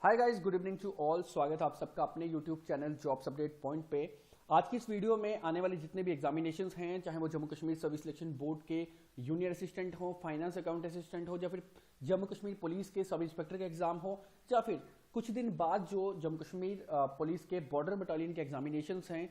Hi guys, good evening to all. स्वागत है आप सबका अपने YouTube channel jobs update point पे। आज की इस वीडियो में आने वाले जितने भी एग्जामिनेशंस हैं, चाहे वो Jammu Kashmir service selection board के जूनियर असिस्टेंट हो, फाइनेंस अकाउंट असिस्टेंट हो, या फिर जम्मू कश्मीर पुलिस के सब इंस्पेक्टर का एग्जाम हो, या फिर कुछ दिन बाद जो जम्मू कश्मीर पुलिस के बॉर्डर बटालियन के एग्जामिनेशंस हैं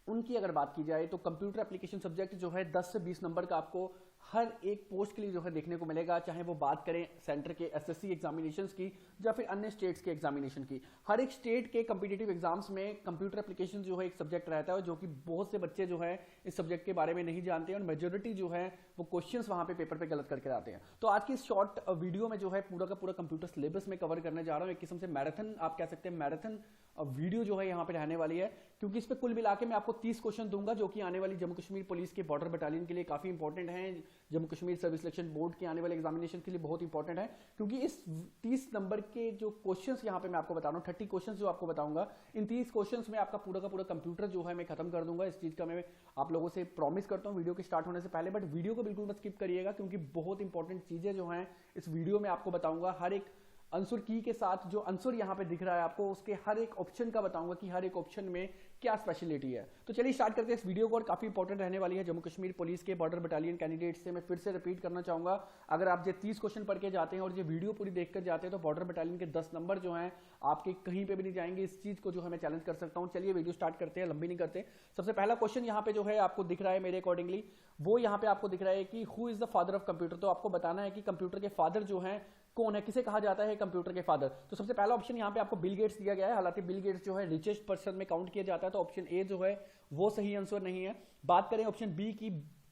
उनकी अगर बात की जाए तो कंप्यूटर एप्लीकेशन सब्जेक्ट जो है 10 से 20 नंबर का आपको हर एक पोस्ट के लिए जो है देखने को मिलेगा। चाहे वो बात करें सेंटर के एसएससी एग्जामिनेशंस की या फिर अन्य स्टेट्स के एग्जामिनेशन की, हर एक स्टेट के कम्पिटिटिव एग्जाम्स में कंप्यूटर एप्लीकेशन जो है एक सब्जेक्ट रहता है, जो कि बहुत से बच्चे जो है इस सब्जेक्ट के बारे में नहीं जानते हैं और मेजोरिटी जो है वो क्वेश्चंस वहां पे पेपर पे गलत करके आते हैं। तो आज की इस शॉर्ट वीडियो में जो है पूरा का पूरा कंप्यूटर सिलेबस में कवर करने जा रहा हूँ। एक किस्म से मैराथन आप कह सकते हैं, मैराथन वीडियो जो है यहाँ पे रहने वाली है, क्योंकि इस पे कुल मिला के मैं आपको 30 क्वेश्चन दूंगा जो कि आने वाली जम्मू कश्मीर पुलिस के बॉर्डर बटालियन के लिए काफी इंपॉर्टेंट है, Jammu Kashmir service selection board के आने वाले एग्जामिनेशन के लिए बहुत इंपॉर्टेंट है। क्योंकि इस 30 नंबर के जो क्वेश्चंस यहाँ पे मैं आपको बता रहा हूँ, 30 क्वेश्चंस जो आपको बताऊंगा, इन 30 क्वेश्चंस में आपका पूरा का पूरा कंप्यूटर जो है मैं खत्म कर दूंगा। इस चीज का मैं आप लोगों से प्रॉमिस करता हूँ वीडियो के स्टार्ट होने से पहले। बट वीडियो को बिल्कुल मत स्किप करिएगा, क्योंकि बहुत इंपॉर्टेंट चीजें जो हैं इस वीडियो में आपको बताऊंगा। हर एक आंसर की के साथ जो आंसर यहां पे दिख रहा है आपको, उसके हर एक ऑप्शन का बताऊंगा कि हर एक ऑप्शन में क्या स्पेशलिटी है। तो चलिए स्टार्ट करते हैं इस वीडियो को, और काफी इंपॉर्टेंट रहने वाली है जम्मू कश्मीर पुलिस के बॉर्डर बटालियन कैंडिडेट से। मैं फिर से रिपीट करना चाहूंगा, अगर आप ये 30 क्वेश्चन पढ़ के जाते हैं और ये वीडियो पूरी देखकर जाते हैं तो बॉर्डर बटालियन के 10 नंबर जो हैं आपके कहीं पे भी नहीं जाएंगे। इस चीज को जो है मैं चैलेंज कर सकता हूं। चलिए वीडियो स्टार्ट करते हैं, लंबी नहीं करते। सबसे पहला क्वेश्चन यहाँ पे जो है आपको दिख रहा है मेरे अकॉर्डिंगली, वो यहाँ पे आपको दिख रहा है कि who is the father of computer. तो आपको बताना है कि कंप्यूटर के फादर जो है कौन है, किसे कहा जाता है कंप्यूटर के फादर। तो सबसे पहला ऑप्शन यहाँ पे आपको बिल गेट्स दिया गया है। हालांकि बिल गेट्स जो है रिचेस्ट पर्सन में काउंट किया जाता है, तो ऑप्शन ए जो है वो सही आंसर नहीं है। बात करें ऑप्शन बी की,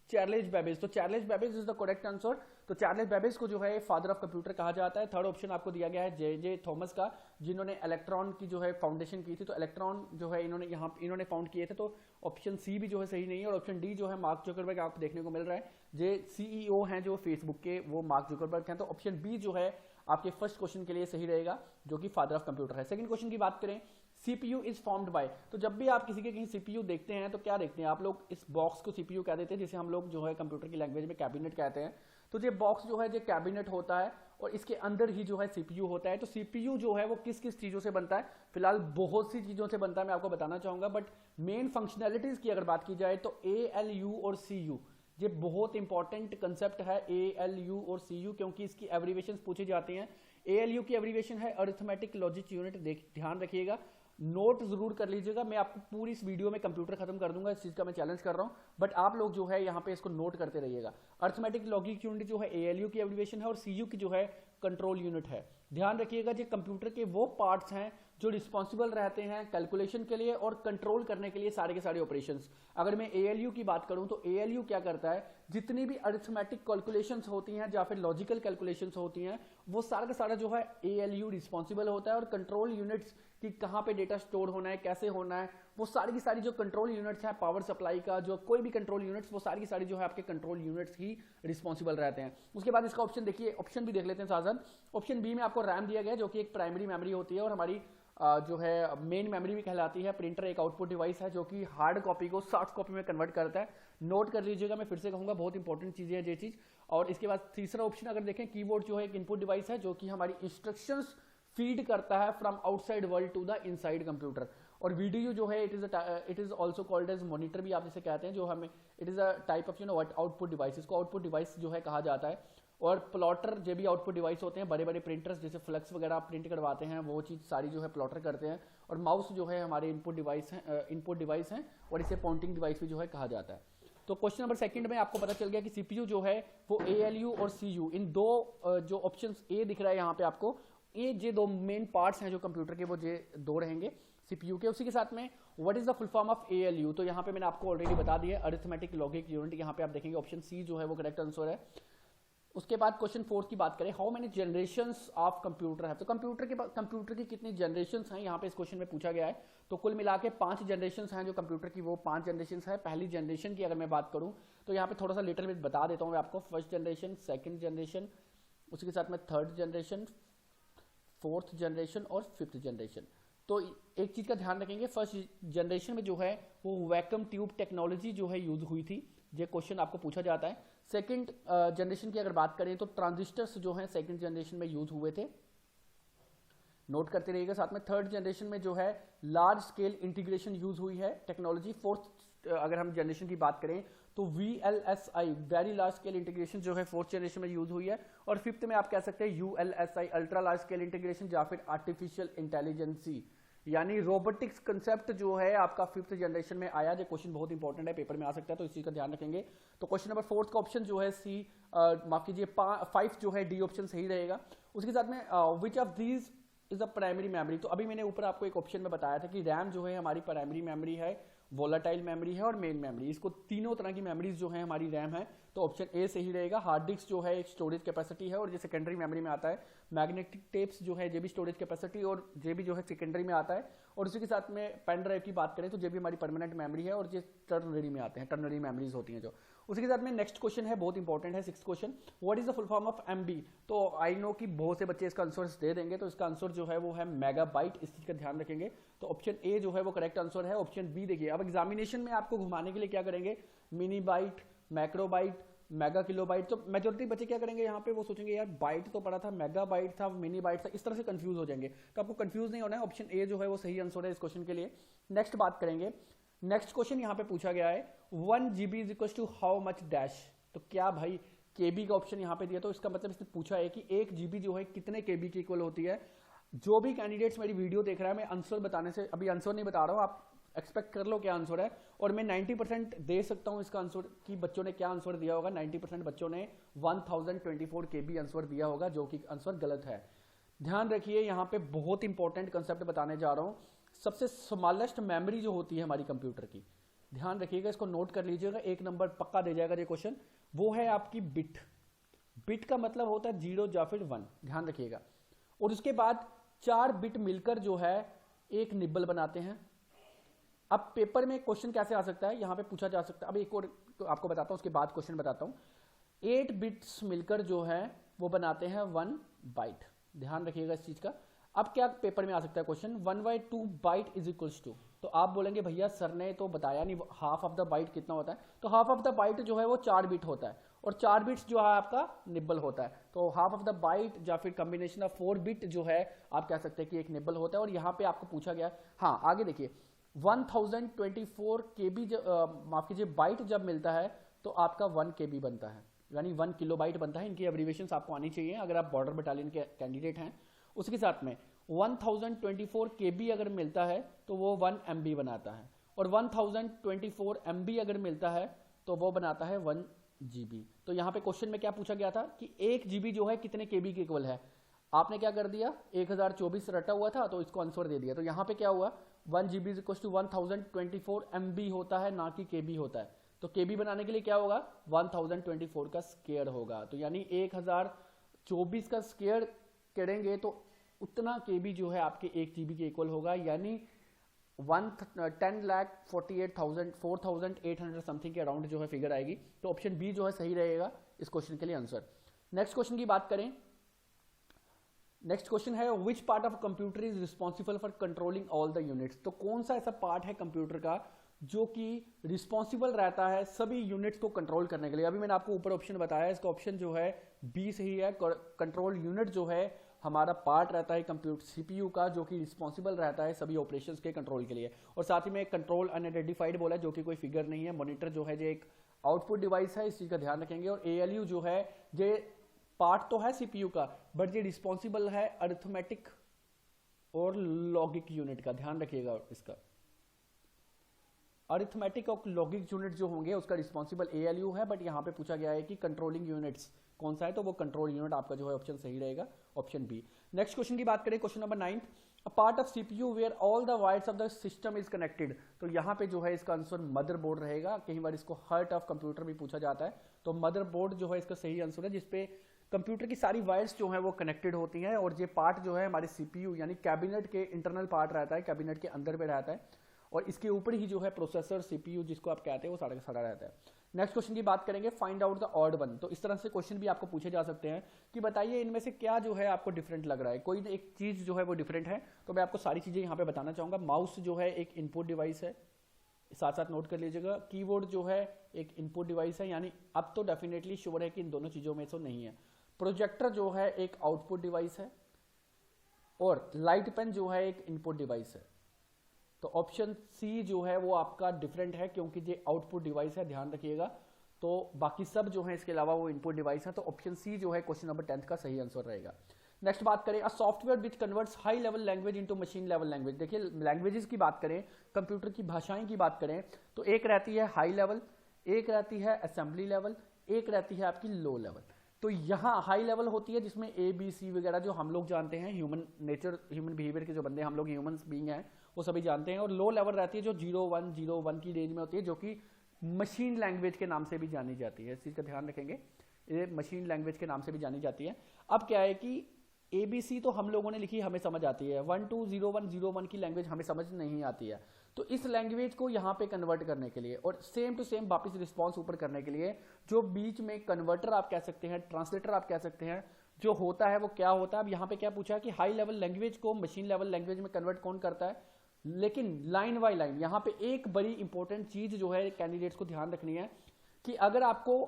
चार्ल्स बेबेज, तो Charles Babbage is the correct answer. तो चार्ल्स बेबेज को जो है फादर ऑफ कंप्यूटर कहा जाता है। थर्ड ऑप्शन आपको दिया गया है जे थॉमस का, जिन्होंने इलेक्ट्रॉन की जो है फाउंडेशन की थी। तो इलेक्ट्रॉन जो है इन्होंने फाउंड किए थे। तो ऑप्शन सी भी जो है सही नहीं है। और ऑप्शन डी जो है मार्क जुकरबर्ग आपको देखने को मिल रहा है, जे सीईओ हैं जो फेसबुक के, वो मार्क जुकरबर्ग हैं। तो ऑप्शन बी जो है आपके फर्स्ट क्वेश्चन के लिए सही रहेगा, जो कि फादर ऑफ कंप्यूटर है। सेकंड क्वेश्चन की बात करें, सीपीयू इज फॉर्म्ड बाय। तो जब भी आप किसी के कहीं सीपीयू देखते हैं तो क्या देखते हैं आप लोग, इस बॉक्स को सीपीयू कह देते हैं, जिसे हम लोग जो है कंप्यूटर की लैंग्वेज में कैबिनेट कहते हैं। तो ये बॉक्स जो है ये कैबिनेट होता है और इसके अंदर ही जो है सीपीयू होता है। तो सीपीयू जो है वो किस किस चीजों से बनता है, फिलहाल बहुत सी चीजों से बनता है, मैं आपको बताना चाहूंगा। बट मेन फंक्शनैलिटीज की अगर बात की जाए तो ALU और CU, ये बहुत इंपॉर्टेंट कंसेप्ट है ALU और CU, क्योंकि इसकी एब्रीवेशन पूछी जाती हैं। ALU की एब्रीवेशन है अरिथमेटिक लॉजिक यूनिट, ध्यान रखिएगा, नोट जरूर कर लीजिएगा। मैं आपको पूरी इस वीडियो में कंप्यूटर खत्म कर दूंगा, इस चीज का मैं चैलेंज कर रहा हूं, बट आप लोग जो है यहाँ पे इसको नोट करते रहिएगा। अरिथमेटिक लॉजिक यूनिट जो है ALU की एब्रीवेशन है और CU की जो है कंट्रोल यूनिट है। ध्यान रखिएगा, जो कंप्यूटर के वो पार्ट्स हैं जो रिस्पॉन्सिबल रहते हैं कैलकुलेशन के लिए और कंट्रोल करने के लिए सारे के सारे ऑपरेशंस। अगर मैं ALU की बात करूं तो ALU क्या करता है, जितनी भी अरिथमेटिक कैलकुलेशंस होती हैं या फिर लॉजिकल कैलकुलेशंस होती हैं, वो सारा का सारा जो है ALU रिस्पॉन्सिबल होता है। और कंट्रोल यूनिट्स कि कहां पे डेटा स्टोर होना है, कैसे होना है, वो सारी की सारी जो कंट्रोल यूनिट्स हैं, पावर सप्लाई का जो कोई भी कंट्रोल यूनिट्स, वो सारी की सारी जो है आपके कंट्रोल यूनिट्स ही रिस्पॉन्सिबल रहते हैं। उसके बाद इसका ऑप्शन देखिए, ऑप्शन भी देख लेते हैं साथ साथ। ऑप्शन बी में आपको रैम दिया गया, जो कि एक प्राइमरी मेमोरी होती है और हमारी जो है मेन मेमोरी भी कहलाती है। प्रिंटर एक आउटपुट डिवाइस है जो कि हार्ड कॉपी को सॉफ्ट कॉपी में कन्वर्ट करता है। नोट कर लीजिएगा, मैं फिर से कहूंगा बहुत इंपॉर्टेंट चीजें है ये चीज। और इसके बाद तीसरा ऑप्शन अगर देखें, कीबोर्ड जो है एक इनपुट डिवाइस है जो कि हमारी इंस्ट्रक्शंस फीड करता है from outside world to the inside computer. और वीडियो जो है it is also called as monitor भी आप जिसे कहते हैं, जो हमें it is a type of output device, इसको आउटपुट डिवाइस जो है कहा जाता है। और प्लॉटर जो भी आउटपुट डिवाइस होते हैं, बड़े बड़े प्रिंटर्स जैसे फ्लक्स वगैरह आप प्रिंट करवाते हैं, वो चीज सारी जो है प्लॉटर करते हैं। और माउस जो है हमारे इनपुट डिवाइस हैं और इसे पॉइंटिंग डिवाइस भी जो है कहा जाता है। तो क्वेश्चन नंबर सेकंड में आपको पता चल गया कि सीपीयू जो है वो ALU और CU, इन दो जो ऑप्शन ए दिख रहा है यहाँ पे आपको, ये दो मेन पार्ट्स हैं जो कंप्यूटर के, वो ये दो रहेंगे सीपीयू के। उसी के साथ में what is the full form of ALU, तो यहाँ पे मैंने आपको ऑलरेडी बता दिया, अरिथमेटिक लॉजिक यूनिट। यहाँ पे आप देखेंगे ऑप्शन सी जो है वो करेक्ट आंसर है। उसके बाद क्वेश्चन फोर्थ की बात करें, how many generations of computer है। तो कंप्यूटर की कितनी जनरेशंस हैं यहाँ पे इस क्वेश्चन में पूछा गया है। तो कुल मिला के 5 जनरेशंस हैं जो कंप्यूटर की, वो 5 जनरेशंस है। पहली जनरेशन की अगर मैं बात करूं तो यहाँ पे थोड़ा सा लिटिल बिट बता देता हूँ मैं आपको। फर्स्ट जनरेशन, सेकंड जनरेशन, उसके साथ में थर्ड जनरेशन, फोर्थ जनरेशन और फिफ्थ जनरेशन। तो एक चीज का ध्यान रखेंगे, फर्स्ट जनरेशन में जो है वो वैक्यूम ट्यूब टेक्नोलॉजी जो है यूज हुई थी, ये क्वेश्चन आपको पूछा जाता है। सेकंड जनरेशन की अगर बात करें तो ट्रांजिस्टर्स जो हैं सेकंड जनरेशन में यूज हुए थे। नोट करते रहिएगा। साथ में थर्ड जनरेशन में जो है लार्ज स्केल इंटीग्रेशन यूज हुई है टेक्नोलॉजी। फोर्थ अगर हम जनरेशन की बात करें तो VLSI very large scale integration जो है फोर्थ जनरेशन में यूज हुई है। और फिफ्थ में आप कह सकते हैं ULSI ultra large scale integration या फिर आर्टिफिशियल इंटेलिजेंसी यानी रोबोटिक्स कंसेप्ट जो है आपका फिफ्थ जनरेशन में आया। जो क्वेश्चन बहुत इंपॉर्टेंट है, पेपर में आ सकता है, तो इस चीज का ध्यान रखेंगे। तो क्वेश्चन नंबर फोर्थ का ऑप्शन जो है सी माफ कीजिए 5 जो है डी ऑप्शन सही रहेगा। उसके साथ में which of these is a primary memory. तो अभी मैंने ऊपर आपको एक ऑप्शन में बताया था कि रैम जो है हमारी प्राइमरी मेमोरी है, वोलाटाइल मेमोरी है और मेन मेमोरी। इसको तीनों तरह की मेमोरीज जो है हमारी रैम है, तो ऑप्शन ए सही रहेगा। हार्ड डिस्क जो है एक स्टोरेज कैपेसिटी है और जो सेकेंडरी मेमोरी में आता है। मैग्नेटिक टेप्स जो है ये भी स्टोरेज कैपेसिटी और ये भी जो है सेकेंडरी में आता है। और उसी के साथ में पेन ड्राइव की बात करें तो ये भी हमारी परमानेंट मेमोरी है और ये टर्नरी में आते हैं, टर्नरी मेमोरीज होती हैं जो। उसी के साथ में नेक्स्ट क्वेश्चन है, बहुत इंपॉर्टेंट है, six question, what is the full form of MB. तो आई नो कि बहुत से बच्चे इसका आंसर दे देंगे, तो इसका आंसर जो है वो है मेगाबाइट। इस चीज का ध्यान रखेंगे। तो ऑप्शन ए जो है वो करेक्ट आंसर है। ऑप्शन बी देखिए, अब एग्जामिनेशन में आपको घुमाने के लिए क्या करेंगे, मिनी बाइट, मैक्रोबाइट, मेगा किलोबाइट। तो मेजोरिटी बच्चे क्या करेंगे यहाँ पे, वो सोचेंगे यार बाइट तो पड़ा था, मेगा बाइट था, मिनी बाइट था, इस तरह से कंफ्यूज हो जाएंगे। तो आपको कंफ्यूज नहीं होना है, ऑप्शन ए जो है वो सही आंसर है इस क्वेश्चन के लिए। नेक्स्ट बात करेंगे, नेक्स्ट क्वेश्चन यहाँ पे पूछा गया है 1 GB is equal to how much dash. तो क्या भाई केबी का ऑप्शन यहाँ पे दिया, तो इसका मतलब इसने पूछा है कि 1 GB जो है कितने केबी की इक्वल होती है। जो भी कैंडिडेट्स मेरी वीडियो देख रहा है, मैं आंसर बताने से अभी आंसर नहीं बता रहा हूँ, आप एक्सपेक्ट कर लो क्या आंसर है। और मैं 90% दे सकता हूं इसका आंसर कि बच्चों ने क्या आंसर दिया होगा। 90% बच्चों ने 1024 KB आंसर दिया होगा, जो कि आंसर गलत है। ध्यान रखिए, यहां पे बहुत इंपॉर्टेंट कंसेप्ट बताने जा रहा हूं। सबसे स्मॉलेस्ट मेमोरी जो होती है हमारी कंप्यूटर की, ध्यान रखिएगा, इसको नोट कर लीजिएगा, एक नंबर पक्का दे जाएगा ये क्वेश्चन। वो है आपकी बिट। बिट का मतलब होता है 0 या फिर 1, ध्यान रखिएगा। और उसके बाद 4 बिट मिलकर जो है एक निब्बल बनाते हैं। अब पेपर में क्वेश्चन कैसे आ सकता है, यहां पे पूछा जा सकता है। अब एक और तो आपको बताता हूं, उसके बाद क्वेश्चन बताता हूं। 8 बिट्स मिलकर जो है वो बनाते हैं 1 बाइट। ध्यान रखिएगा इस चीज का। अब क्या पेपर में आ सकता है question, 1/2 byte is equals to. तो आप बोलेंगे भैया सर ने तो बताया नहीं हाफ ऑफ द बाइट कितना होता है। तो हाफ ऑफ द बाइट जो है वो 4 बिट होता है और 4 बिट्स जो है आपका निब्बल होता है। तो हाफ ऑफ द बाइट या फिर कॉम्बिनेशन ऑफ 4 बिट जो है आप कह सकते हैं कि एक निब्बल होता है। और यहाँ पे आपको पूछा गया, हाँ आगे देखिए, 1024 KB माफ कीजिए बाइट जब मिलता है तो आपका 1 KB बनता है, यानी 1 किलोबाइट बनता है। इनकी एब्रीविएशंस आपको आनी चाहिए अगर आप बॉर्डर बटालियन के कैंडिडेट हैं। उसके साथ में 1024 KB अगर मिलता है तो वो 1 MB बनाता है, और 1024 MB अगर मिलता है तो वो बनाता है 1 GB। तो यहाँ पे क्वेश्चन में क्या पूछा गया था कि 1 GB जो है कितने KB के इक्वल है। आपने क्या कर दिया, 1024 रटा हुआ था तो इसको आंसर दे दिया। तो यहाँ पे क्या हुआ, 1 GB is equal to 1024 MB होता है, ना कि KB होता है। तो KB बनाने के लिए क्या होगा, 1024 का स्क्वायर होगा। तो यानी 1024 का स्क्वायर करेंगे तो उतना KB जो है आपके 1 GB के इक्वल होगा, यानी 10,48,800 समथिंग के अराउंड जो है फिगर आएगी। तो ऑप्शन बी जो है सही रहेगा इस क्वेश्चन के लिए आंसर। नेक्स्ट क्वेश्चन की बात करें, नेक्स्ट क्वेश्चन है which part of computer is responsible for controlling all the units. तो कौन सा ऐसा पार्ट है कंप्यूटर का जो कि रिस्पॉन्सिबल रहता है सभी यूनिट्स को कंट्रोल करने के लिए। अभी मैंने आपको ऊपर ऑप्शन बताया, इसका ऑप्शन जो है बी सही है। कंट्रोल यूनिट जो है हमारा पार्ट रहता है कंप्यूटर CPU का, जो कि रिस्पॉन्सिबल रहता है सभी ऑपरेशंस के कंट्रोल के लिए। और साथ ही में कंट्रोल अनआइडेंटिफाइड बोला, जो कि कोई फिगर नहीं है। मॉनिटर जो है जो एक आउटपुट डिवाइस है, इस चीज का ध्यान रखेंगे। और ALU जो है ये पार्ट तो है CPU का, बट ये रिस्पॉन्सिबल है अरिथमेटिक और लॉजिक यूनिट का, ध्यान रखिएगा इसका। अरिथमेटिक और लॉजिक यूनिट जो होंगे उसका रिस्पॉन्सिबल ALU है, बट यहाँ पे पूछा गया है कि कंट्रोलिंग यूनिट्स कौन सा है, तो वो कंट्रोल यूनिट आपका जो है ऑप्शन सही रहेगा, ऑप्शन बी। नेक्स्ट क्वेश्चन की बात करें, question number 9, a part of CPU where all the wires of the system is connected. तो यहाँ पे जो है इसका आंसर मदरबोर्ड रहेगा। कई बार इसको हार्ट ऑफ कंप्यूटर भी पूछा जाता है, तो मदरबोर्ड जो है इसका सही आंसर है, जिसपे कंप्यूटर की सारी वायर्स जो है वो कनेक्टेड होती हैं। और ये पार्ट जो है हमारे CPU यानी कैबिनेट के इंटरनल पार्ट रहता है, कैबिनेट के अंदर में रहता है, और इसके ऊपर ही जो है प्रोसेसर CPU जिसको आप कहते हैं वो सारा का सारा रहता है। नेक्स्ट क्वेश्चन की बात करेंगे, find out the odd one. तो इस तरह से क्वेश्चन भी आपको पूछे जा सकते हैं कि बताइए इनमें से क्या जो है आपको डिफरेंट लग रहा है, कोई एक चीज जो है वो डिफरेंट है। तो मैं आपको सारी चीजें यहाँ पे बताना चाहूंगा। माउस जो है एक इनपुट डिवाइस है, साथ साथ नोट कर लीजिएगा। कीबोर्ड जो है एक इनपुट डिवाइस है, यानी अब तो डेफिनेटली श्योर है कि इन दोनों चीजों में से नहीं है। प्रोजेक्टर जो है एक आउटपुट डिवाइस है। और लाइट पेन जो है एक इनपुट डिवाइस है। तो ऑप्शन सी जो है वो आपका डिफरेंट है, क्योंकि ये आउटपुट डिवाइस है, ध्यान रखिएगा। तो बाकी सब जो है इसके अलावा वो इनपुट डिवाइस है। तो ऑप्शन सी जो है क्वेश्चन नंबर 10 का सही आंसर रहेगा। नेक्स्ट बात करें, a software which converts high level language into machine level language. देखिए लैंग्वेजेस की बात करें, कंप्यूटर की भाषाएं की बात करें, तो एक रहती है हाई लेवल, एक रहती है असेंबली लेवल, एक रहती है आपकी लो लेवल। तो यहाँ हाई लेवल होती है जिसमें ए बी सी वगैरह जो हम लोग जानते हैं, ह्यूमन नेचर ह्यूमन बिहेवियर के जो बंदे हम लोग ह्यूमन बीइंग हैं वो सभी जानते हैं। और लो लेवल रहती है जो 0101 की रेंज में होती है, जो कि मशीन लैंग्वेज के नाम से भी जानी जाती है। इस चीज का ध्यान रखेंगे, ये मशीन लैंग्वेज के नाम से भी जानी जाती है। अब क्या है कि ABC तो हम लोगों ने लिखी, हमें समझ आती है, 120101 की लैंग्वेज हमें समझ नहीं आती है। तो इस लैंग्वेज को यहाँ पे कन्वर्ट करने के लिए और सेम टू सेम वापस रिस्पॉन्स ऊपर करने के लिए जो बीच में कन्वर्टर आप कह सकते हैं, ट्रांसलेटर आप कह सकते हैं, जो होता है वो क्या होता है। अब यहाँ पे क्या पूछा है कि हाई लेवल लैंग्वेज को मशीन लेवल लैंग्वेज में कन्वर्ट कौन करता है, लेकिन लाइन बाय लाइन। यहाँ पे एक बड़ी इंपॉर्टेंट चीज जो है कैंडिडेट्स को ध्यान रखनी है कि अगर आपको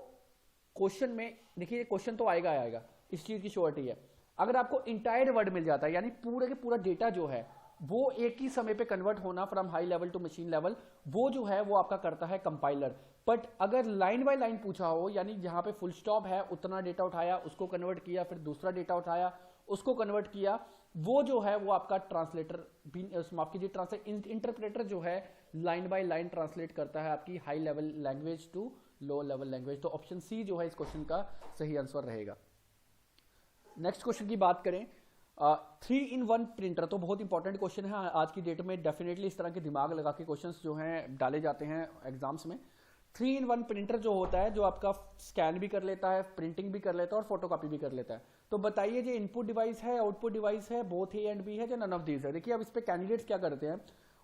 क्वेश्चन में, देखिए क्वेश्चन तो आएगा, इस चीज की श्योरिटी है। अगर आपको इंटायर वर्ड मिल जाता है, यानी पूरे के पूरा डेटा जो है वो एक ही समय पे कन्वर्ट होना from high level to machine level, वो जो है वो आपका करता है कंपाइलर। बट अगर लाइन बाय लाइन पूछा हो, यानी जहां पे फुल स्टॉप है उतना डेटा उठाया, उसको कन्वर्ट किया, फिर दूसरा डेटा उठाया, उसको कन्वर्ट किया, वो जो है वो आपका ट्रांसलेटर, माफ कीजिए ट्रांसलेट इंटरप्रेटर जो है लाइन बाय लाइन ट्रांसलेट करता है आपकी high level language to low level language. तो ऑप्शन सी जो है इस क्वेश्चन का सही आंसर रहेगा। नेक्स्ट क्वेश्चन की बात करें, 3-in-1 प्रिंटर, तो बहुत इंपॉर्टेंट क्वेश्चन है आज की डेट में। डेफिनेटली इस तरह के दिमाग लगा के क्वेश्चंस जो हैं डाले जाते हैं एग्जाम्स में। 3-in-1 प्रिंटर जो होता है, जो आपका स्कैन भी कर लेता है, प्रिंटिंग भी कर लेता है और फोटोकॉपी भी कर लेता है। तो बताइए जो इनपुट डिवाइस है, आउटपुट डिवाइस है, बोथ ए एंड बी है, जो नन ऑफ दीज है। देखिए अब इस पे कैंडिडेट्स क्या करते हैं,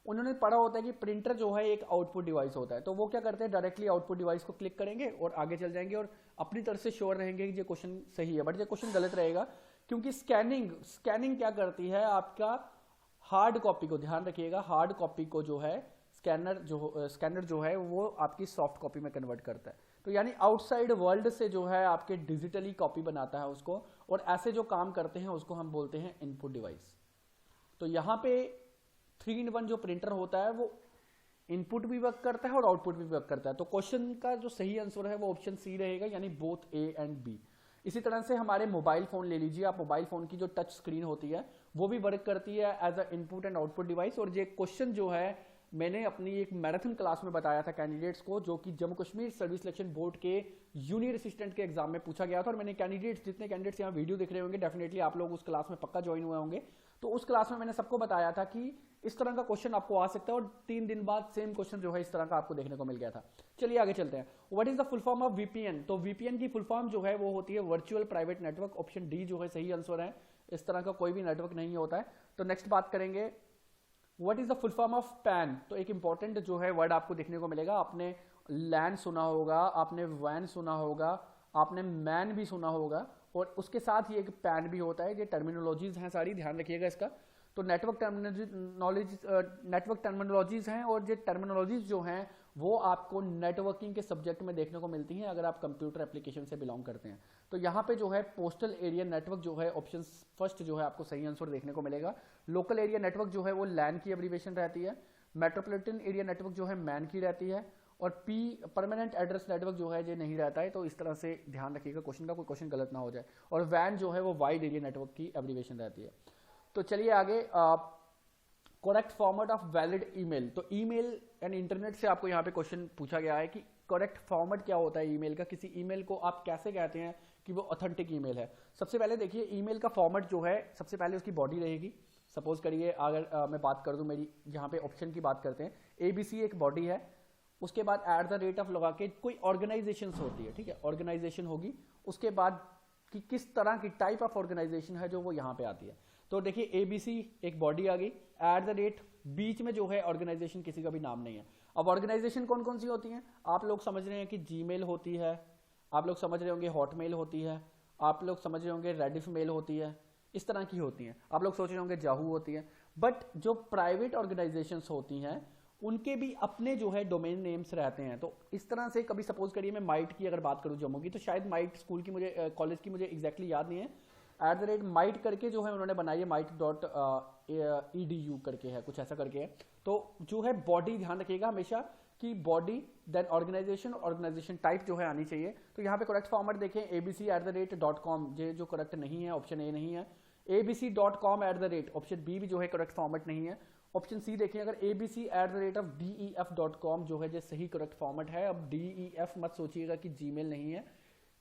उन्होंने पढ़ा होता है कि प्रिंटर जो है एक आउटपुट डिवाइस होता है, तो वो क्या करते हैं डायरेक्टली आउटपुट डिवाइस को क्लिक करेंगे और आगे चल जाएंगे और अपनी तरफ से श्योर रहेंगे कि ये क्वेश्चन सही है। बट ये क्वेश्चन गलत रहेगा, क्योंकि स्कैनिंग क्या करती है, आपका हार्ड कॉपी को, ध्यान रखिएगा, हार्ड कॉपी को जो है स्कैनर जो है वो आपकी सॉफ्ट कॉपी में कन्वर्ट करता है। तो यानी आउटसाइड वर्ल्ड से जो है आपके डिजिटली कॉपी बनाता है उसको, और ऐसे जो काम करते हैं उसको हम बोलते हैं इनपुट डिवाइस। तो यहाँ पे 3-in-1 जो प्रिंटर होता है वो इनपुट भी वर्क करता है और आउटपुट भी वर्क करता है। तो क्वेश्चन का जो सही आंसर है वो ऑप्शन सी रहेगा, यानी बोथ ए एंड बी। इसी तरह से हमारे मोबाइल फोन ले लीजिए आप, मोबाइल फोन की जो टच स्क्रीन होती है वो भी वर्क करती है as a input and output device. और ये क्वेश्चन जो है मैंने अपनी एक मैराथन क्लास में बताया था कैंडिडेट्स को, जो कि Jammu Kashmir service selection board के जूनियर असिस्टेंट के एग्जाम में पूछा गया था। और मैंने जितने कैंडिडेट्स यहाँ वीडियो देख रहे होंगे, डेफिनेटली आप लोग उस क्लास में पक्का ज्वाइन हुए होंगे। तो उस क्लास में मैंने सबको बताया था कि इस तरह का क्वेश्चन आपको आ सकता है, और 3 दिन बाद सेम क्वेश्चन जो है इस तरह का आपको देखने को मिल गया था। चलिए आगे चलते हैं। What is the full form of VPN? तो वीपीएन की फुल फॉर्म जो है वो होती है virtual private network. Option D जो है सही आंसर है, इस तरह का कोई भी नेटवर्क नहीं होता है। तो नेक्स्ट बात करेंगे, what is the full form of pan? तो एक इंपॉर्टेंट जो है वर्ड आपको देखने को मिलेगा। आपने लैन सुना होगा, आपने वैन सुना होगा, आपने मैन भी सुना होगा, और उसके साथ ही एक पैन भी होता है। ये टर्मिनोलॉजीज हैं सारी, ध्यान रखिएगा इसका। तो नेटवर्क टर्मिनोलॉजीज हैं, और ये टर्मिनोलॉजीज जो हैं वो आपको नेटवर्किंग के सब्जेक्ट में देखने को मिलती हैं अगर आप कंप्यूटर एप्लीकेशन से बिलोंग करते हैं। तो यहाँ पे जो है पोस्टल एरिया नेटवर्क जो है ऑप्शन फर्स्ट जो है आपको सही आंसर देखने को मिलेगा। लोकल एरिया नेटवर्क जो है वो लैन की एब्रीविएशन रहती है। मेट्रोपॉलिटन एरिया नेटवर्क जो है मैन की रहती है, और पी परमानेंट एड्रेस नेटवर्क जो है ये नहीं रहता है। तो इस तरह से ध्यान रखिएगा क्वेश्चन का, कोई क्वेश्चन गलत ना हो जाए। और वैन जो है वो वाइड एरिया नेटवर्क की एब्रीविएशन रहती है। तो चलिए आगे, correct format of valid email. तो ईमेल एंड इंटरनेट से आपको यहाँ पे क्वेश्चन पूछा गया है कि करेक्ट फॉर्मेट क्या होता है ईमेल का, किसी ईमेल को आप कैसे कहते हैं कि वो ऑथेंटिक ईमेल है। सबसे पहले देखिए ईमेल का फॉर्मेट जो है, सबसे पहले उसकी बॉडी रहेगी। सपोज करिए अगर मैं बात कर दूं, मेरी यहाँ पे ऑप्शन की बात करते हैं, ABC एक बॉडी है, उसके बाद @ लगा के कोई ऑर्गेनाइजेशन होती है, ठीक है, ऑर्गेनाइजेशन होगी। उसके बाद कि किस तरह की टाइप ऑफ ऑर्गेनाइजेशन है जो वो यहाँ पे आती है। तो देखिए ABC एक बॉडी आ गई, @ बीच में जो है ऑर्गेनाइजेशन किसी का भी नाम नहीं है। अब ऑर्गेनाइजेशन कौन कौन सी होती हैं? आप लोग समझ रहे हैं कि जीमेल होती है, आप लोग समझ रहे होंगे हॉटमेल होती है, आप लोग समझ रहे होंगे रेडिफ मेल होती है, इस तरह की होती हैं। आप लोग सोच रहे होंगे जाहू होती है। बट जो प्राइवेट ऑर्गेनाइजेशंस होती हैं उनके भी अपने जो है डोमेन नेम्स रहते हैं। तो इस तरह से कभी सपोज करिए मैं माइट की अगर बात करूं जम्मू की, तो शायद माइट स्कूल की मुझे कॉलेज की मुझे एग्जैक्टली याद नहीं है, @might करके जो है उन्होंने बनाई है, might.edu करके है, कुछ ऐसा करके है। तो जो है बॉडी ध्यान रखिएगा हमेशा कि body then organisation, organisation type जो है आनी चाहिए। तो यहाँ पे करेक्ट फॉर्मेट देखें abc@.com, ये जो करेक्ट नहीं है, ऑप्शन ए नहीं है। abc.com ऑप्शन बी भी जो है करेक्ट फॉर्मेट नहीं है। ऑप्शन सी देखें अगर abc@def.com जो है जो सही करेक्ट फॉर्मेट है। अब def मत सोचिएगा कि जीमेल नहीं है,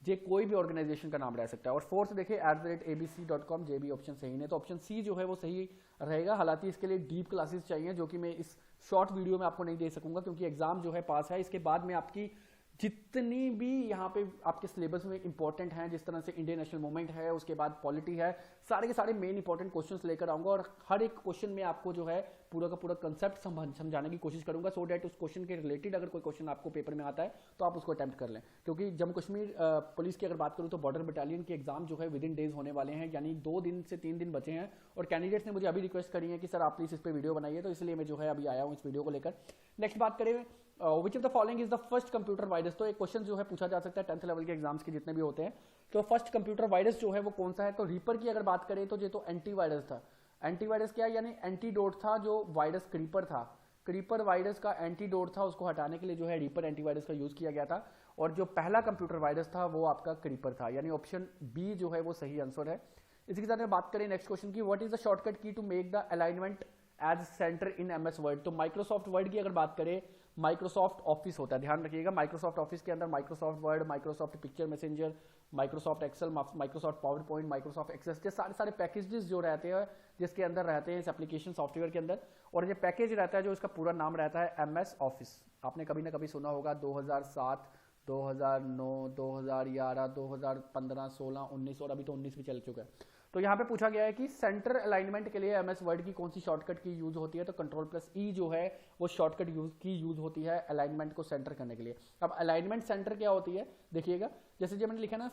जे कोई भी ऑर्गेनाइजेशन का नाम रह सकता है। और फोर्थ देखें @abc.com, जे भी ऑप्शन सही नहीं, तो ऑप्शन सी जो है वो सही रहेगा। हालांकि इसके लिए डीप क्लासेस चाहिए जो कि मैं इस शॉर्ट वीडियो में आपको नहीं दे सकूंगा, क्योंकि एग्जाम जो है पास है। इसके बाद में आपकी जितनी भी यहाँ पे आपके सिलेबस में इंपॉर्टेंट हैं, जिस तरह से इंडियन नेशनल मूवमेंट है, उसके बाद पॉलिटी है, सारे के सारे मेन इंपॉर्टेंट क्वेश्चंस लेकर आऊंगा और हर एक क्वेश्चन में आपको जो है पूरा का पूरा कंसेप्ट समझाने की कोशिश करूंगा, सो डैट उस क्वेश्चन के रिलेटेड अगर कोई क्वेश्चन आपको पेपर में आता है तो आप उसको अटेम्प्ट कर लें। क्योंकि जम्मू कश्मीर पुलिस की अगर बात करूँ तो बॉर्डर बटालियन के एग्जाम जो है विद इन डेज होने वाले हैं, यानी 2 दिन से 3 दिन बचे हैं। और कैंडिडेट्स ने मुझे अभी रिक्वेस्ट करी है कि सर आप प्लीज इस पर वीडियो बनाइए, तो इसलिए मैं जो है अभी आया हूँ इस वीडियो को लेकर। नेक्स्ट बात करें which of the following is the first computer virus. तो एक क्वेश्चन जो है पूछा जा सकता है 10th लेवल के एग्जाम्स के जितने भी होते हैं, तो फर्स्ट कंप्यूटर वायरस जो है वो कौन सा है। तो रीपर की अगर बात करें तो ये तो एंटीवायरस था। एंटीवायरस क्या है, यानी एंटीडोट था जो वायरस क्रीपर था। क्रीपर वायरस का एंटीडोट था, उसको हटाने के लिए जो है रीपर एंटीवायरस का यूज किया गया था। और जो पहला कंप्यूटर वायरस था वो आपका क्रीपर था, यानी ऑप्शन बी जो है वो सही आंसर है। इसी के साथ में बात करें नेक्स्ट क्वेश्चन की, what is the shortcut key to make the alignment as centre in MS Word. तो माइक्रोसॉफ्ट वर्ड की अगर बात करें, माइक्रोसॉफ्ट ऑफिस होता है, ध्यान रखिएगा माइक्रोसॉफ्ट ऑफिस के अंदर Microsoft Word, Microsoft Picture Messenger, Microsoft Excel, Microsoft PowerPoint, Microsoft Access, ये सारे सारे पैकेजेस जो रहते हैं जिसके अंदर रहते हैं इस एप्लीकेशन सॉफ्टवेयर के अंदर। और ये पैकेज रहता है जो इसका पूरा नाम रहता है MS ऑफिस। आपने कभी ना कभी सुना होगा 2007, 2009, 2011, 2015, 16, 19 और अभी तो 19 भी चल चुका है। तो यहाँ पे पूछा गया है कि सेंटर अलाइनमेंट के लिए MS वर्ड की कौन सी शॉर्टकट की यूज होती है। तो Ctrl+E जो है वो शॉर्टकट यूज होती है अलाइनमेंट को सेंटर करने के लिए। अब अलाइनमेंट सेंटर क्या होती है देखिएगा, जैसे जो मैंने लिखा ना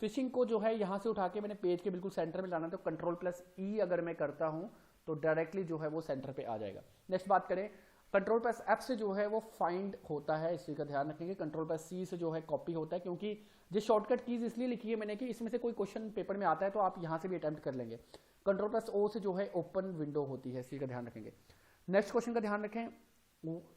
फिशिंग को जो है यहाँ से उठा के मैंने पेज के बिल्कुल सेंटर में लाना, तो Ctrl+E अगर मैं करता हूँ तो डायरेक्टली जो है वो सेंटर पे आ जाएगा। नेक्स्ट बात करें, Ctrl+F से जो है वो फाइंड होता है, इस चीज का ध्यान रखेंगे। Ctrl+C से जो है कॉपी होता है, क्योंकि ये शॉर्टकट कीज इसलिए लिखी है मैंने कि इसमें से कोई क्वेश्चन पेपर में आता है तो आप यहाँ से भी अटेम्प्ट कर लेंगे। Ctrl+O से जो है ओपन विंडो होती है, इस चीज का ध्यान रखेंगे। नेक्स्ट क्वेश्चन का ध्यान रखें,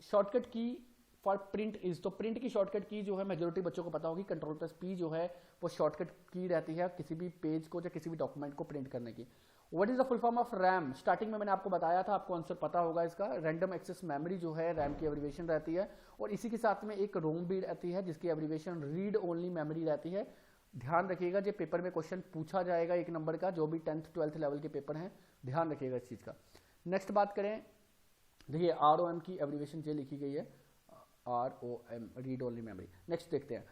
शॉर्टकट की फॉर प्रिंट इज। तो प्रिंट की शॉर्टकट की जो है मेजोरिटी बच्चों को पता होगी, Ctrl+P जो है वो शॉर्टकट की रहती है किसी भी पेज को या किसी भी डॉक्यूमेंट को प्रिंट करने की। What is the full form of RAM. Starting में मैंने आपको बताया था, आपको आंसर पता होगा इसका। रैंडम एक्सेस मेमोरी जो है रैम की एब्रीविएशन रहती है, और इसी के साथ में एक रोम भी रहती है जिसकी एब्रीविएशन रीड ओनली मेमोरी रहती है। ध्यान रखिएगा, जो पेपर में क्वेश्चन पूछा जाएगा 1 नंबर का, जो भी 10th 12th लेवल के पेपर हैं, ध्यान रखिएगा इस चीज का। नेक्स्ट बात करें, देखिए ROM की एब्रीविएशन ये लिखी गई है, ROM read only memory. Next देखते हैं,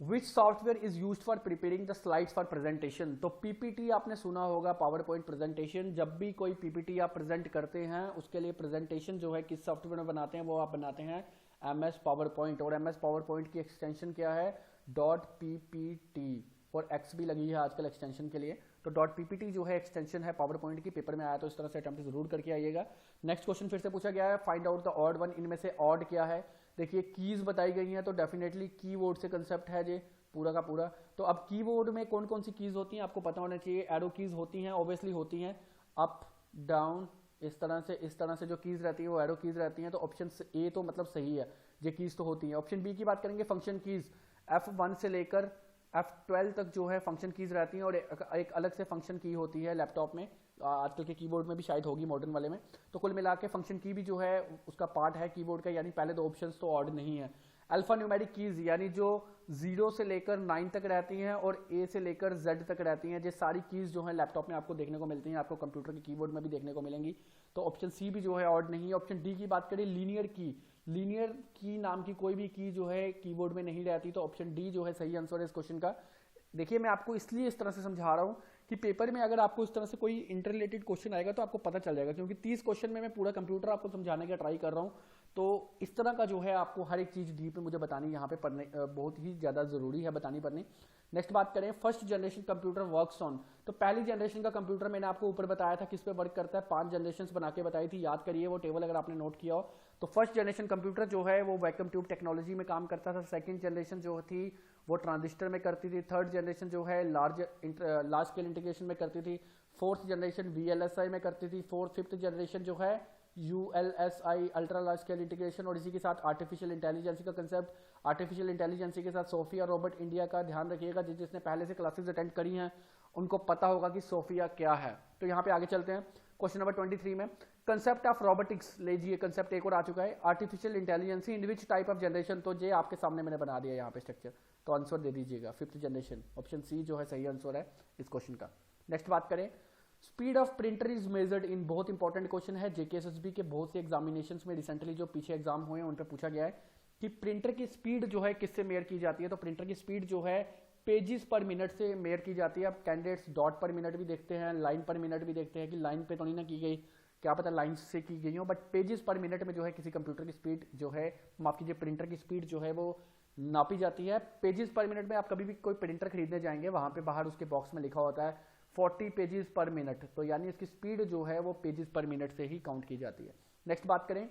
विच software is used for preparing the slides for presentation. तो PPT आपने सुना होगा, पावर पॉइंट प्रेजेंटेशन। जब भी कोई PPT आप प्रेजेंट करते हैं उसके लिए प्रेजेंटेशन जो है किस सॉफ्टवेयर में बनाते हैं, वो आप बनाते हैं MS पावर पॉइंट। और MS पावर पॉइंट की एक्सटेंशन क्या है, .ppt, और X भी लगी है आजकल एक्सटेंशन के लिए। तो .ppt जो है एक्सटेंशन है पावर पॉइंट की, पेपर में आया तो इस तरह से अटेम्प्ट जरूर करके आइएगा। नेक्स्ट क्वेश्चन फिर से पूछा गया है, find out the odd one. इनमें से ऑड क्या है, देखिए कीज बताई गई हैं, तो डेफिनेटली कीवर्ड से कंसेप्ट है ये पूरा का पूरा। तो अब कीवर्ड में कौन कौन सी कीज होती हैं आपको पता होना चाहिए। एरो कीज होती हैं, ऑब्वियसली होती हैं, अप डाउन इस तरह से जो कीज रहती है वो एरो कीज रहती हैं। तो ऑप्शन ए तो मतलब सही है, ये कीज तो होती हैं। ऑप्शन बी की बात करेंगे, फंक्शन कीज F1 से लेकर F12 तक जो है फंक्शन कीज रहती हैं, और एक अलग से फंक्शन की होती है लैपटॉप में, आजकल के कीबोर्ड में भी शायद होगी, मॉडर्न वाले में। तो कुल मिला के फंक्शन की भी जो है उसका पार्ट है कीबोर्ड का, यानी पहले 2 ऑप्शंस तो ऑड नहीं है। अल्फा न्यूमेरिक कीज यानी जो 0 से लेकर 9 तक रहती हैं और A से लेकर Z तक रहती हैं, ये सारी कीज जो है लैपटॉप में आपको देखने को मिलती हैं, आपको कंप्यूटर के कीबोर्ड में भी देखने को मिलेंगी। तो ऑप्शन सी भी जो है ऑड नहीं है। ऑप्शन डी की बात करें, लीनियर की नाम की कोई भी की जो है कीबोर्ड में नहीं रहती, तो ऑप्शन डी जो है सही आंसर है इस क्वेश्चन का। देखिए मैं आपको इसलिए इस तरह से समझा रहा हूं कि पेपर में अगर आपको इस तरह से कोई इंटर रिलेटेड क्वेश्चन आएगा तो आपको पता चल जाएगा, क्योंकि 30 क्वेश्चन में मैं पूरा कंप्यूटर आपको समझाने का ट्राई कर रहा हूं। तो इस तरह का जो है आपको हर एक चीज डीप में मुझे बतानी यहाँ पे पढ़ने बहुत ही ज्यादा जरूरी है बतानी पड़नी। नेक्स्ट बात करें, first generation computer works on. तो पहली जनरेशन का कंप्यूटर मैंने आपको ऊपर बताया था किस पे वर्क करता है, 5 जनरेशन बना के बताई थी, याद करिए वो टेबल अगर आपने नोट किया हो। तो फर्स्ट जनरेशन कंप्यूटर जो है वो वैक्यूम ट्यूब टेक्नोलॉजी में काम करता था। सेकंड जनरेशन जो थी वो ट्रांजिस्टर में करती थी। थर्ड जनरेशन जो है लार्ज स्केल इंटीग्रेशन में करती थी। फोर्थ जनरेशन VLSI में करती थी। फिफ्थ जनरेशन जो है ULSI ultra large scale integration. और इसी के साथ आर्टिफिशियल इंटेलिजेंसी का कंसेप्ट, आर्टिफिशियल इंटेलिजेंसी के साथ सोफिया रोबोट इंडिया का ध्यान रखिएगा। जिसने पहले से क्लासेस अटेंड करी हैं उनको पता होगा कि सोफिया क्या है। तो यहाँ पे आगे चलते हैं क्वेश्चन नंबर 23 में। कंसेप्ट ऑफ रोबोटिक्स, लीजिए कंसेप्ट एक और आ चुका है, artificial intelligency in which type of generation. तो ये आपके सामने मैंने बना दिया यहाँ पे स्ट्रक्चर, तो आंसर दे दीजिएगा फिफ्थ जनरेशन, ऑप्शन सी जो है सही आंसर है इस क्वेश्चन का। नेक्स्ट बात करें, speed of printer is measured in, बहुत इंपॉर्टेंट क्वेश्चन है JKSSB के बहुत से एग्जामिनेशंस में रिसेंटली जो पीछे एग्जाम हुए हैं उन पे पूछा गया है कि प्रिंटर की स्पीड जो है किससे मेयर की जाती है। तो प्रिंटर की स्पीड जो है पेजेस पर मिनट से मेयर की जाती है। अब कैंडिडेट्स डॉट पर मिनट भी देखते हैं, लाइन पर मिनट भी देखते हैं कि लाइन पे तो नहीं ना की गई, क्या पता लाइन से की गई हो, बट पेजेस पर मिनट में जो है किसी कंप्यूटर की स्पीड जो है, माफ कीजिए प्रिंटर की स्पीड जो है वो नापी जाती है। पेजेस पर मिनट में आप कभी भी कोई प्रिंटर खरीदने जाएंगे वहां पे बाहर उसके बॉक्स में लिखा होता है 40 पेजेस पर मिनट, तो यानी इसकी स्पीड जो है वो पेजेस पर मिनट से ही काउंट की जाती है। नेक्स्ट बात करें,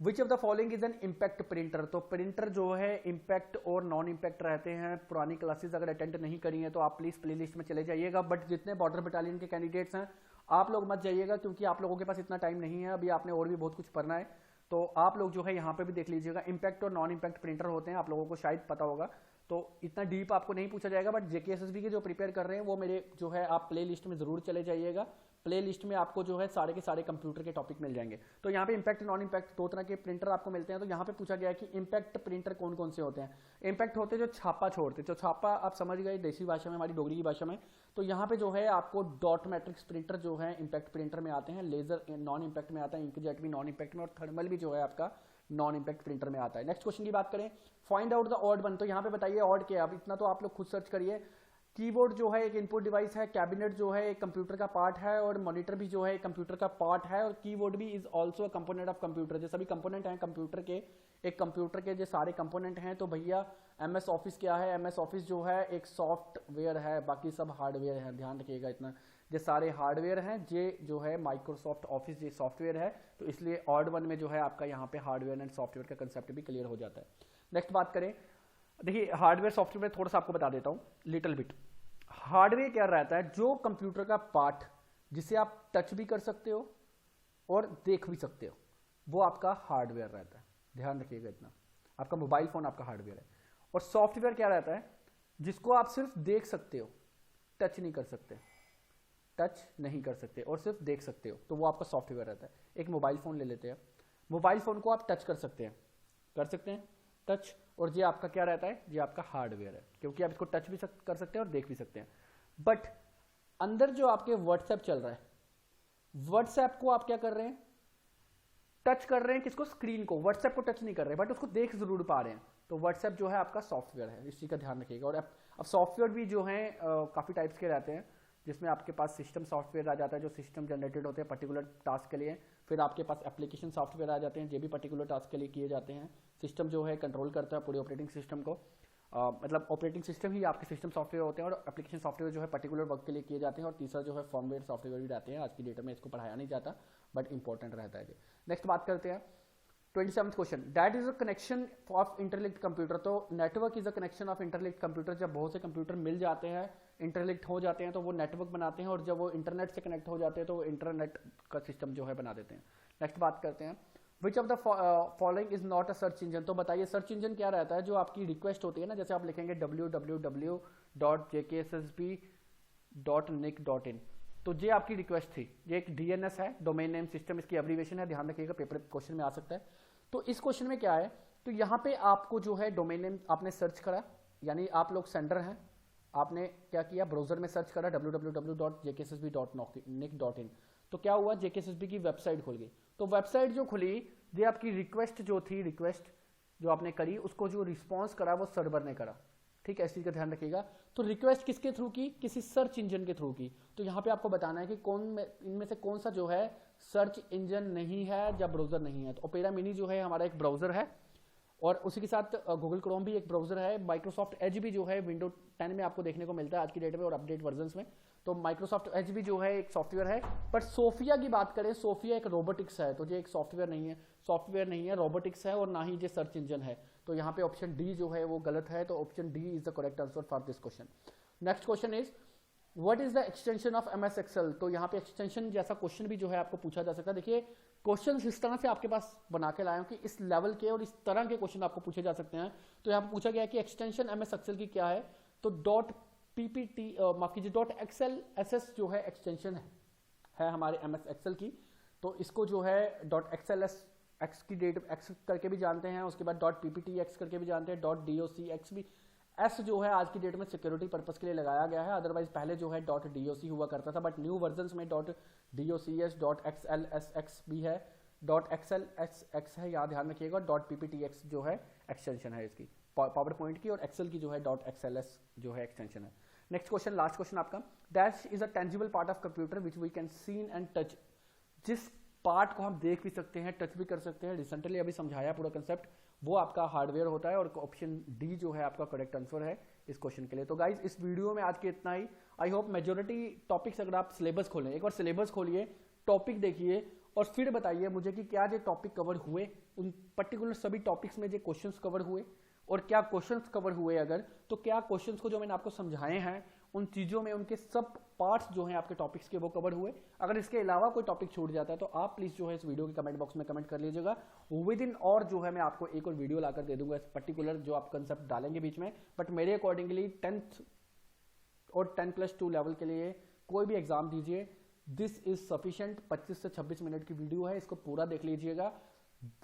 which of the following is an impact printer. तो प्रिंटर जो है इम्पैक्ट और नॉन इम्पैक्ट रहते हैं। पुरानी क्लासेस अगर अटेंड नहीं करी हैं तो आप प्लीज प्लेलिस्ट में चले जाइएगा, बट जितने बॉर्डर बटालियन के कैंडिडेट्स हैं आप लोग मत जाइएगा क्योंकि आप लोगों के पास इतना टाइम नहीं है, अभी आपने और भी बहुत कुछ पढ़ना है। तो आप लोग जो है यहाँ पे भी देख लीजिएगा, इम्पैक्ट और नॉन इम्पैक्ट प्रिंटर होते हैं, आप लोगों को शायद पता होगा, तो इतना डीप आपको नहीं पूछा जाएगा। बट JKSSB के जो प्रिपेयर कर रहे हैं वो मेरे जो है आप प्ले लिस्ट में जरूर चले जाइएगा, प्ले लिस्ट में आपको जो है सारे के सारे कंप्यूटर के टॉपिक मिल जाएंगे। तो यहाँ पे इम्पैक्ट नॉन इम्पैक्ट दो तरह के प्रिंटर आपको मिलते हैं। तो यहाँ पे पूछा गया है कि इम्पैक्ट प्रिंटर कौन कौन से होते हैं। इम्पैक्ट होते हैं जो छापा छोड़ते हैं, जो छापा आप समझ गए देसी भाषा में, हमारी डोगरी की भाषा में। तो यहाँ पे जो है आपको डॉट मैट्रिक्स प्रिंटर जो है इम्पैक्ट प्रिंटर में आते हैं, लेजर नॉन इम्पैक्ट में आता है, इंकजेट भी नॉन इम्पैक्ट में, और थर्मल भी जो है आपका नॉन इम्पैक्ट प्रिंटर में आता है। नेक्स्ट क्वेश्चन की बात करें, find out the odd one. तो यहाँ पे बताइए ऑड क्या है। अब इतना तो आप लोग खुद सर्च करिए। कीबोर्ड जो है एक इनपुट डिवाइस है, कैबिनेट जो है एक कंप्यूटर का पार्ट है, और मॉनिटर भी जो है एक कंप्यूटर का पार्ट है, और कीबोर्ड भी is also a component of computer. जो सभी कंपोनेंट हैं कंप्यूटर के, एक कंप्यूटर के जो सारे कंपोनेंट हैं। तो भैया MS ऑफिस क्या है, MS ऑफिस जो है एक सॉफ्टवेयर है, बाकी सब हार्डवेयर है, ध्यान रखिएगा इतना। ये सारे हार्डवेयर हैं, ये जो है माइक्रोसॉफ्ट ऑफिस ये सॉफ्टवेयर है, तो इसलिए ऑड वन में जो है आपका यहाँ पे हार्डवेयर एंड सॉफ्टवेयर का कंसेप्ट भी क्लियर हो जाता है। नेक्स्ट बात करें, देखिए हार्डवेयर सॉफ्टवेयर में थोड़ा सा आपको बता देता हूँ लिटिल बिट। हार्डवेयर क्या रहता है, जो कंप्यूटर का पार्ट जिसे आप टच भी कर सकते हो और देख भी सकते हो, वो आपका हार्डवेयर रहता है, ध्यान रखिएगा इतना। आपका मोबाइल फोन आपका हार्डवेयर है। और सॉफ्टवेयर क्या रहता है, जिसको आप सिर्फ देख सकते हो, टच नहीं कर सकते, टच नहीं कर सकते और सिर्फ देख सकते हो, तो वो आपका सॉफ्टवेयर रहता है। एक मोबाइल फोन ले लेते हैं, मोबाइल फोन को आप टच कर सकते हैं टच, और ये आपका क्या रहता है, ये आपका हार्डवेयर है, क्योंकि आप इसको टच भी कर सकते हैं और देख भी सकते हैं। बट अंदर जो आपके व्हाट्सएप चल रहा है, व्हाट्सएप को आप क्या कर रहे हैं, टच कर रहे हैं, किसको, स्क्रीन को। व्हाट्सएप को टच नहीं कर रहे बट उसको देख जरूर पा रहे हैं, तो व्हाट्सएप जो है आपका सॉफ्टवेयर है, इस चीज का ध्यान रखिएगा। और अब सॉफ्टवेयर भी जो है काफी टाइप्स के रहते हैं, जिसमें आपके पास सिस्टम सॉफ्टवेयर आ जाता है जो सिस्टम जनरेटेड होते हैं पर्टिकुलर टास्क के लिए। फिर आपके पास एप्लीकेशन सॉफ्टवेयर आ जाते हैं, जो भी पर्टिकुलर टास्क के लिए किए जाते हैं। सिस्टम जो है कंट्रोल करता है पूरे ऑपरेटिंग सिस्टम को, मतलब ऑपरेटिंग सिस्टम ही आपके सिस्टम सॉफ्टवेयर होते हैं, और एप्लीकेशन सॉफ्टवेयर जो है पर्टिकुलर वर्क के लिए किए जाते हैं। और तीसरा जो है फर्मवेयर सॉफ्टवेयर भी रहते हैं। आज की डेट में इसको पढ़ाया नहीं जाता बट इंपॉर्टेंट रहता है। नेक्स्ट बात करते हैं 27th question, that is a connection of interlinked computer. तो network is a connection of interlinked computer. जब बहुत से कंप्यूटर मिल जाते हैं, इंटरलिंक्ड हो जाते हैं, तो वो नेटवर्क बनाते हैं, और जब वो इंटरनेट से कनेक्ट हो जाते हैं तो वो इंटरनेट का सिस्टम जो है बना देते हैं। नेक्स्ट बात करते हैं, which of the following is not a search engine. तो बताइए सर्च इंजन क्या रहता है, जो आपकी रिक्वेस्ट होती है ना, जैसे आप लिखेंगे www.jkssb.nic.in, तो ये आपकी रिक्वेस्ट थी, ये एक DNS है, डोमेन नेम सिस्टम, इसकी एब्रीविएशन है, ध्यान रखिएगा, पेपर क्वेश्चन में आ सकता है। तो इस क्वेश्चन में क्या है, तो यहाँ पे आपको जो है डोमेन नेम आपने सर्च करा, यानी आप लोग सेंडर हैं, आपने क्या किया, ब्राउजर में सर्च करा www.jkssb.nic.in, तो क्या हुआ, JKSSB की वेबसाइट खुल गई। तो वेबसाइट जो खुली, ये आपकी रिक्वेस्ट जो थी, रिक्वेस्ट जो आपने करी, उसको जो रिस्पॉन्स करा वो सर्वर ने करा, ठीक है, इस चीज का ध्यान रखिएगा। तो रिक्वेस्ट किसके थ्रू की, किसी सर्च इंजन के थ्रू की। तो यहाँ पे आपको बताना है कि इनमें से कौन सा जो है सर्च इंजन नहीं है या ब्राउजर नहीं है। तो ओपेरा मिनी जो है हमारा एक ब्राउजर है, और उसी के साथ गूगल क्रोम भी एक ब्राउजर है। माइक्रोसॉफ्ट एज भी जो है विंडो 10 में आपको देखने को मिलता है आज की डेट में, और अपडेट वर्जन में। तो माइक्रोसॉफ्ट एज भी जो है एक सॉफ्टवेयर है। बट सोफिया की बात करें, सोफिया एक रोबोटिक्स है, तो ये एक सॉफ्टवेयर नहीं है, रोबोटिक्स है, और ना ही ये सर्च इंजन है। तो यहाँ पे ऑप्शन डी जो है वो गलत है, तो option D is the correct answer for this question. Next question is what is the extension of MS Excel। तो यहाँ पे एक्सटेंशन जैसा क्वेश्चन भी जो है आपको पूछा जा सकता है। देखिए क्वेश्चन इस तरह से आपके पास बना के लाया हूं कि इस लेवल के और इस तरह के क्वेश्चन आपको पूछे जा सकते हैं। तो यहाँ पे पूछा गया है कि एक्सटेंशन MS Excel की क्या है, तो डॉट PPT माफ कीजिए डॉट XLSS जो है एक्सटेंशन है हमारे MS Excel की। तो इसको जो है डॉट XLSX की डेट X करके भी जानते हैं, उसके बाद डॉट PPTX करके भी जानते हैं, डॉट DOCX भी। S जो है आज की डेट में सिक्योरिटी पर्पस के लिए लगाया गया है, अदरवाइज पहले जो है डॉट DOC हुआ करता था, बट न्यू वर्जन में डॉट DOCS डॉट XLSX भी है, डॉट XLSX है, यहाँ ध्यान रखिएगा। डॉट PPTX जो है एक्सटेंशन है इसकी पावर पॉइंट की, और एक्सेल की जो है डॉट XLS जो है एक्सटेंशन है। नेक्स्ट क्वेश्चन, लास्ट क्वेश्चन आपका, dash is a tangible part of computer which we can seen and touch. जिस पार्ट को हम देख भी सकते हैं, टच भी कर सकते हैं, रिसेंटली अभी समझाया पूरा कंसेप्ट, वो आपका हार्डवेयर होता है, और ऑप्शन डी जो है आपका करेक्ट आंसर है इस क्वेश्चन के लिए। तो गाइज इस वीडियो में आज के इतना ही। आई होप मेजोरिटी टॉपिक्स, अगर आप सिलेबस खोलें, एक बार सिलेबस खोलिए, टॉपिक देखिए और फिर बताइए मुझे कि क्या जो टॉपिक कवर हुए, उन पर्टिकुलर सभी टॉपिक्स में जो क्वेश्चंस कवर हुए, और क्या क्वेश्चंस कवर हुए, अगर तो क्या क्वेश्चंस को जो मैंने आपको समझाए हैं उन चीजों में उनके सब पार्ट्स जो हैं आपके टॉपिक्स के वो कवर हुए। अगर इसके अलावा कोई टॉपिक छूट जाता है तो आप प्लीज जो है इस वीडियो के कमेंट बॉक्स में कमेंट कर लीजिएगा। विद इन और जो है मैं आपको एक और वीडियो लाकर दे दूंगा इस पर्टिकुलर जो आप कंसेप्ट डालेंगे बीच में। बट मेरे अकॉर्डिंगली 10th और 10+2 लेवल के लिए कोई भी एग्जाम दीजिए, दिस इज सफिशिएंट। 25 से 26 मिनट की वीडियो है, इसको पूरा देख लीजिएगा,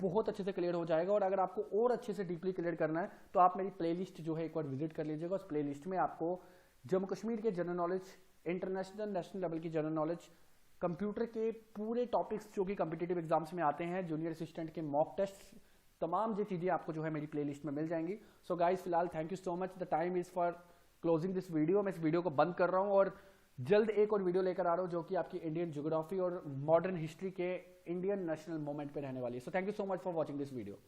बहुत अच्छे से क्लियर हो जाएगा। और अगर आपको और अच्छे से डीपली क्लियर करना है तो आप मेरी प्लेलिस्ट जो है एक बार विजिट कर लीजिएगा। उस प्लेलिस्ट में आपको जम्मू कश्मीर के general knowledge, international national level की जनरल नॉलेज, कंप्यूटर के पूरे टॉपिक्स जो कि कॉम्पिटिटिव एग्जाम्स में आते हैं, जूनियर असिस्टेंट के मॉक टेस्ट, तमाम ये चीजें आपको जो है मेरी प्लेलिस्ट में मिल जाएंगी। सो गाइस फिलहाल thank you so much, the time is for closing this video. मैं इस वीडियो को बंद कर रहा हूँ और जल्द एक और वीडियो लेकर आ रहा हूँ जो कि आपकी इंडियन ज्योग्राफी और मॉडर्न हिस्ट्री के इंडियन नेशनल मूवमेंट पे रहने वाली है। So thank you so much for watching this video.